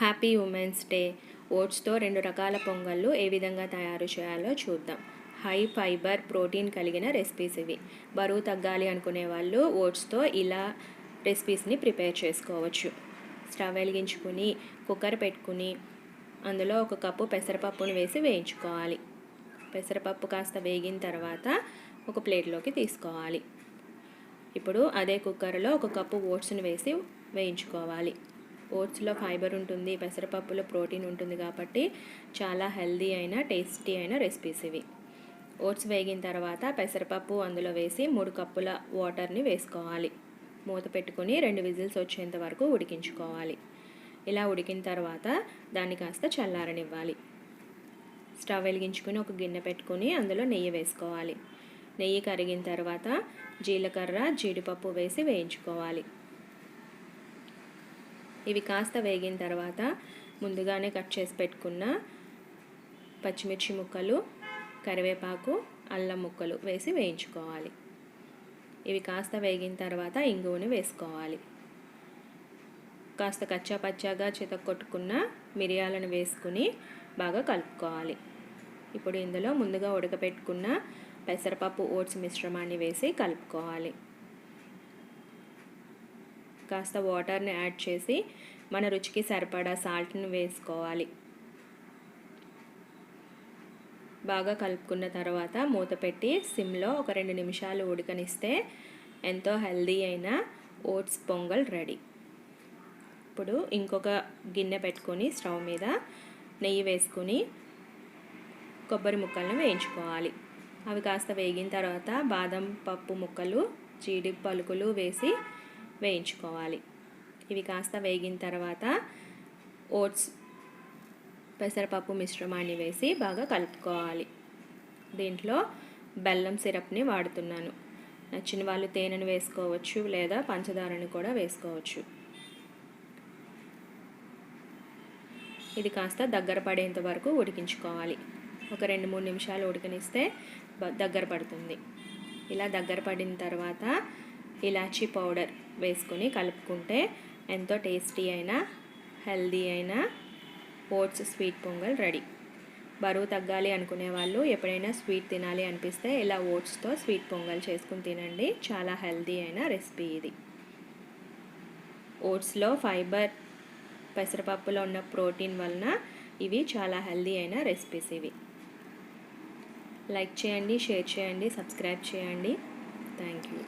Happy women's day. ఓట్స్తో 2 రకాల పొంగళ్ళు ఏ విధంగా తయారు చేయాలో చూద్దాం. హై ఫైబర్ ప్రోటీన్ కలిగిన రెసిపీస్ ఇవి. బరువు తగ్గాలి అనుకునే వాళ్ళు ఓట్స్తో ఇలా రెసిపీస్ని ప్రిపేర్ చేసుకోవచ్చు. స్టవ్ వెలిగించుకుని కుక్కర్ పెట్టుకుని అందులో 1 కప్పు పెసరపప్పును వేసి వేయించుకోవాలి. పెసరపప్పు కాస్త వేగిన తర్వాత ఒక ప్లేట్లోకి తీసుకోవాలి. ఇప్పుడు అదే కుక్కర్లో 1 కప్పు ఓట్స్ని వేసి వేయించుకోవాలి. ఓట్స్లో ఫైబర్ ఉంటుంది, పెసరపప్పులో ప్రోటీన్ ఉంటుంది కాబట్టి చాలా హెల్దీ అయిన టేస్టీ అయిన రెసిపీస్ ఇవి. ఓట్స్ వేగిన తర్వాత పెసరపప్పు అందులో వేసి 3 కప్పుల వాటర్ని వేసుకోవాలి. మూత పెట్టుకుని 2 విజిల్స్ వచ్చేంత వరకు ఉడికించుకోవాలి. ఇలా ఉడికిన తర్వాత దాన్ని కాస్త చల్లారనివ్వాలి. స్టవ్ వెలిగించుకుని ఒక గిన్నె పెట్టుకుని అందులో నెయ్యి వేసుకోవాలి. నెయ్యి కరిగిన తర్వాత జీలకర్ర, జీడిపప్పు వేసి వేయించుకోవాలి. ఇవి కాస్త వేగిన తర్వాత ముందుగానే కట్ చేసి పెట్టుకున్న పచ్చిమిర్చి ముక్కలు, కరివేపాకు, అల్లం ముక్కలు వేసి వేయించుకోవాలి. ఇవి కాస్త వేగిన తర్వాత ఇంగువని వేసుకోవాలి. కాస్త కచ్చా పచ్చాగా చితక్కొట్టుకున్న మిరియాలను వేసుకుని బాగా కలుపుకోవాలి. ఇప్పుడు ఇందులో ముందుగా ఉడకపెట్టుకున్న పెసరపప్పు ఓట్స్ మిశ్రమాన్ని వేసి కలుపుకోవాలి. కాస్త వాటర్ని యాడ్ చేసి మన రుచికి సరిపడా సాల్ట్ని వేసుకోవాలి. బాగా కలుపుకున్న తర్వాత మూత పెట్టి సిమ్లో ఒక 2 నిమిషాలు ఉడకనిస్తే ఎంతో హెల్దీ అయిన ఓట్స్ పొంగల్ రెడీ. ఇప్పుడు ఇంకొక గిన్నె పెట్టుకొని స్టవ్ మీద నెయ్యి వేసుకుని కొబ్బరి ముక్కలను వేయించుకోవాలి. అవి కాస్త వేగిన తర్వాత బాదం పప్పు ముక్కలు, జీడి పలుకులు వేసి వేయించుకోవాలి. ఇవి కాస్త వేగిన తర్వాత ఓట్స్ పెసరపప్పు మిశ్రమాన్ని వేసి బాగా కలుపుకోవాలి. దీంట్లో బెల్లం సిరప్ని వాడుతున్నాను. నచ్చిన వాళ్ళు తేనెను వేసుకోవచ్చు లేదా పంచదారని కూడా వేసుకోవచ్చు. ఇది కాస్త దగ్గర పడేంత వరకు ఉడికించుకోవాలి. ఒక 2-3 నిమిషాలు ఉడకనిస్తే దగ్గర పడుతుంది. ఇలా దగ్గర పడిన తర్వాత ఇలాచీ పౌడర్ వేసుకుని కలుపుకుంటే ఎంతో టేస్టీ అయిన హెల్దీ అయిన ఓట్స్ స్వీట్ పొంగల్ రెడీ. బరువు తగ్గాలి అనుకునే వాళ్ళు ఎప్పుడైనా స్వీట్ తినాలి అనిపిస్తే ఇలా ఓట్స్తో స్వీట్ పొంగల్ చేసుకుని తినండి. చాలా హెల్దీ అయిన రెసిపీ ఇది. ఓట్స్లో ఫైబర్, పెసరపప్పులో ఉన్న ప్రోటీన్ వలన ఇవి చాలా హెల్దీ అయిన రెసిపీస్ ఇవి. లైక్ చేయండి, షేర్ చేయండి, సబ్స్క్రైబ్ చేయండి. Thank you.